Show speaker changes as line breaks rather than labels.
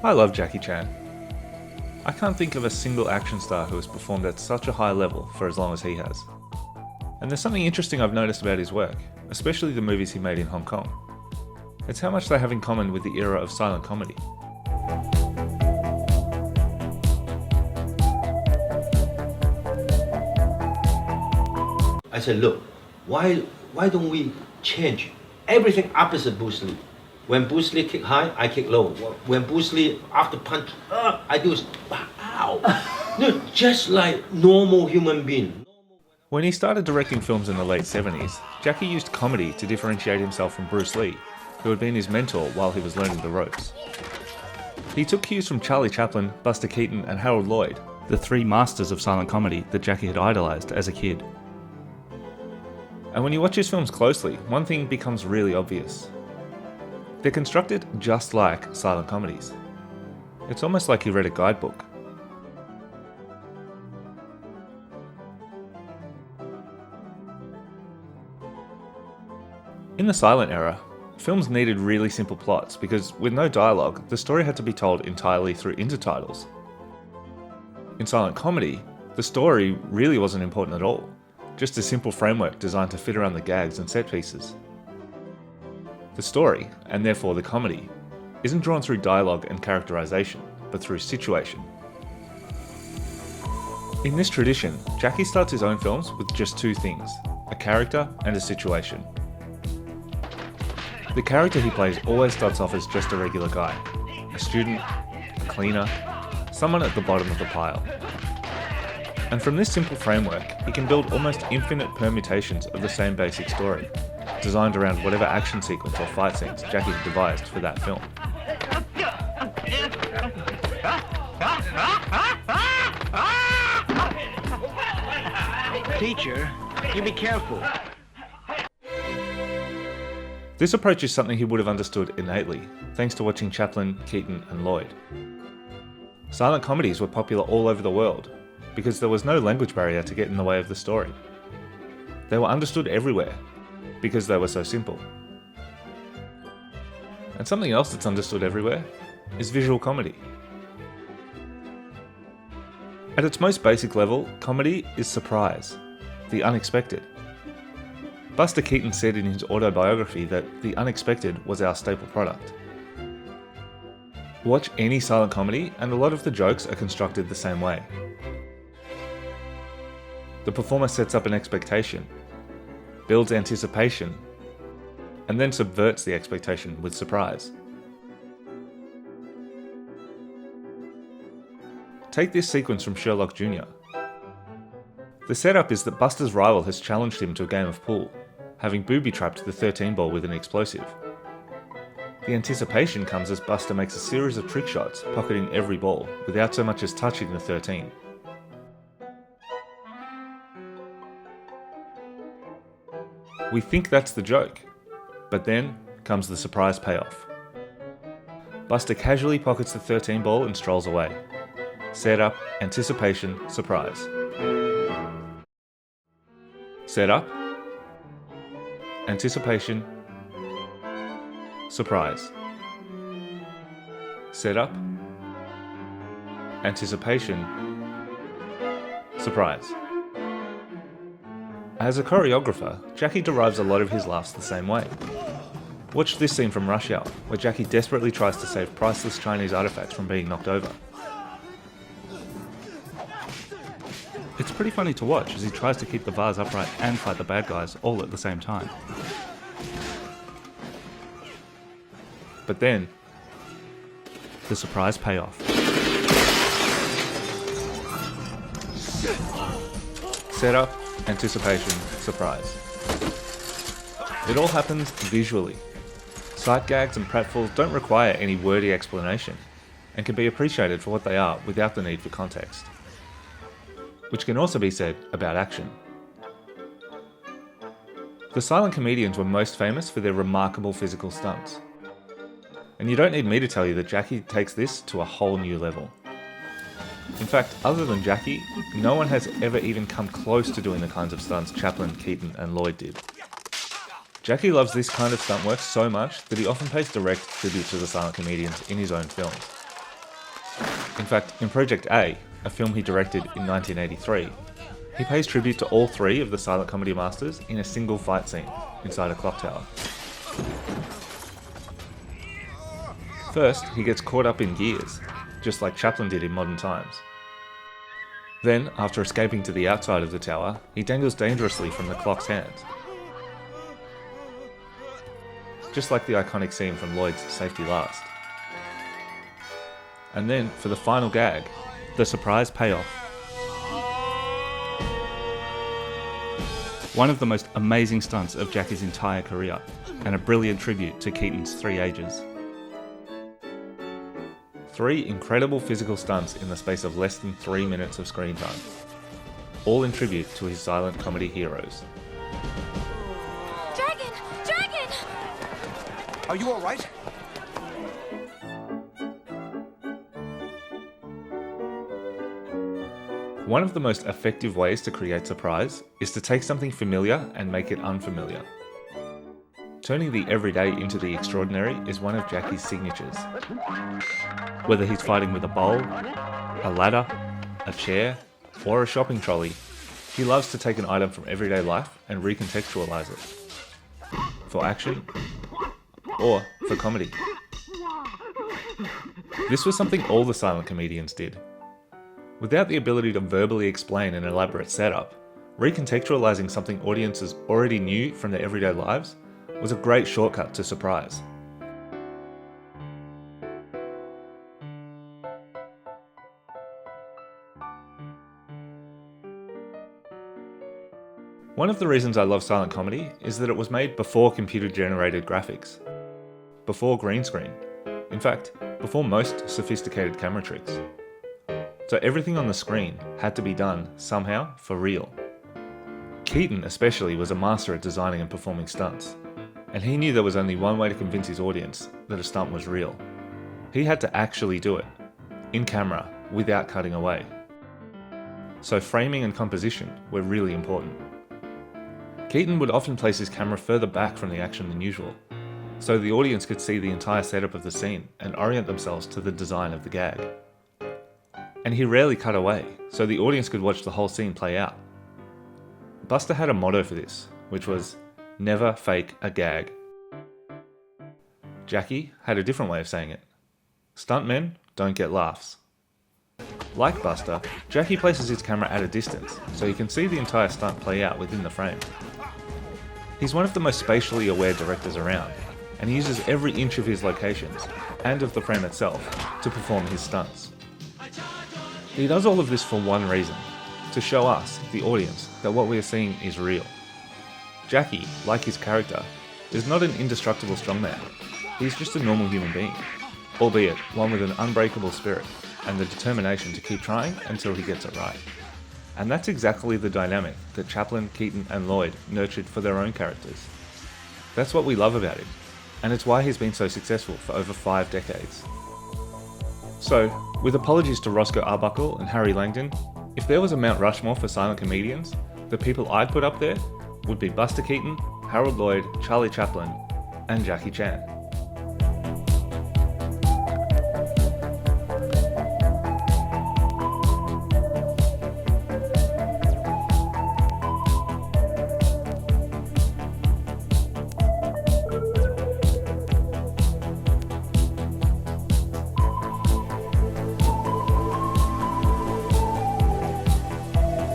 I love Jackie Chan. I can't think of a single action star who has performed at such a high level for as long as he has. And there's something interesting I've noticed about his work, especially the movies he made in Hong Kong. It's how much they have in common with the era of silent comedy.
I said, look, why don't we change everything opposite Bruce Lee? When Bruce Lee kick high, I kick low. When Bruce Lee after punch, I do ow. No, just like normal human being.
When he started directing films in the late 70s, Jackie used comedy to differentiate himself from Bruce Lee, who had been his mentor while he was learning the ropes. He took cues from Charlie Chaplin, Buster Keaton and Harold Lloyd, the three masters of silent comedy that Jackie had idolized as a kid. And when you watch his films closely, one thing becomes really obvious. They're constructed just like silent comedies. It's almost like he read a guidebook. In the silent era, films needed really simple plots because with no dialogue, the story had to be told entirely through intertitles. In silent comedy, the story really wasn't important at all, just a simple framework designed to fit around the gags and set pieces. The story, and therefore the comedy, isn't drawn through dialogue and characterization, but through situation. In this tradition, Jackie starts his own films with just two things, a character and a situation. The character he plays always starts off as just a regular guy, a student, a cleaner, someone at the bottom of the pile. And from this simple framework, he can build almost infinite permutations of the same basic story, designed around whatever action sequence or fight scenes Jackie had devised for that film.
Teacher, you be careful.
This approach is something he would have understood innately, thanks to watching Chaplin, Keaton and Lloyd. Silent comedies were popular all over the world, because there was no language barrier to get in the way of the story. They were understood everywhere, because they were so simple. And something else that's understood everywhere is visual comedy. At its most basic level, comedy is surprise, the unexpected. Buster Keaton said in his autobiography that the unexpected was our staple product. Watch any silent comedy and a lot of the jokes are constructed the same way. The performer sets up an expectation, builds anticipation, and then subverts the expectation with surprise. Take this sequence from Sherlock Jr. The setup is that Buster's rival has challenged him to a game of pool, having booby-trapped the 13 ball with an explosive. The anticipation comes as Buster makes a series of trick shots, pocketing every ball, without so much as touching the 13. We think that's the joke, but then comes the surprise payoff. Buster casually pockets the 13 ball and strolls away. Set up, anticipation, surprise. Set up, anticipation, surprise. Set up, anticipation, surprise. As a choreographer, Jackie derives a lot of his laughs the same way. Watch this scene from Rush Hour, where Jackie desperately tries to save priceless Chinese artifacts from being knocked over. It's pretty funny to watch as he tries to keep the vase upright and fight the bad guys all at the same time. But then, the surprise payoff. Setup, anticipation, surprise. It all happens visually. Sight gags and pratfalls don't require any wordy explanation and can be appreciated for what they are without the need for context. Which can also be said about action. The silent comedians were most famous for their remarkable physical stunts. And you don't need me to tell you that Jackie takes this to a whole new level. In fact, other than Jackie, no one has ever even come close to doing the kinds of stunts Chaplin, Keaton and Lloyd did. Jackie loves this kind of stunt work so much that he often pays direct tribute to the silent comedians in his own films. In fact, in Project A, a film he directed in 1983, he pays tribute to all three of the silent comedy masters in a single fight scene inside a clock tower. First, he gets caught up in gears, just like Chaplin did in modern times. Then, after escaping to the outside of the tower, he dangles dangerously from the clock's hands. Just like the iconic scene from Lloyd's Safety Last. And then, for the final gag, the surprise payoff. One of the most amazing stunts of Jackie's entire career, and a brilliant tribute to Keaton's Three Ages. 3 incredible physical stunts in the space of less than 3 minutes of screen time, all in tribute to his silent comedy heroes.
Dragon! Dragon!
Are you all right?
One of the most effective ways to create surprise is to take something familiar and make it unfamiliar. Turning the everyday into the extraordinary is one of Jackie's signatures. Whether he's fighting with a bowl, a ladder, a chair, or a shopping trolley, he loves to take an item from everyday life and recontextualize it. For action, or for comedy. This was something all the silent comedians did. Without the ability to verbally explain an elaborate setup, recontextualizing something audiences already knew from their everyday lives was a great shortcut to surprise. One of the reasons I love silent comedy is that it was made before computer-generated graphics, before green screen, in fact, before most sophisticated camera tricks. So everything on the screen had to be done somehow for real. Keaton especially was a master at designing and performing stunts, and he knew there was only one way to convince his audience that a stunt was real. He had to actually do it, in camera, without cutting away. So framing and composition were really important. Keaton would often place his camera further back from the action than usual, so the audience could see the entire setup of the scene and orient themselves to the design of the gag. And he rarely cut away, so the audience could watch the whole scene play out. Buster had a motto for this, which was, never fake a gag. Jackie had a different way of saying it. Stuntmen don't get laughs. Like Buster, Jackie places his camera at a distance, so you can see the entire stunt play out within the frame. He's one of the most spatially aware directors around, and he uses every inch of his locations, and of the frame itself, to perform his stunts. He does all of this for one reason, to show us, the audience, that what we are seeing is real. Jackie, like his character, is not an indestructible strongman. He's just a normal human being, albeit one with an unbreakable spirit and the determination to keep trying until he gets it right. And that's exactly the dynamic that Chaplin, Keaton and Lloyd nurtured for their own characters. That's what we love about him, and it's why he's been so successful for over 5 decades. So, with apologies to Roscoe Arbuckle and Harry Langdon, if there was a Mount Rushmore for silent comedians, the people I'd put up there would be Buster Keaton, Harold Lloyd, Charlie Chaplin, and Jackie Chan.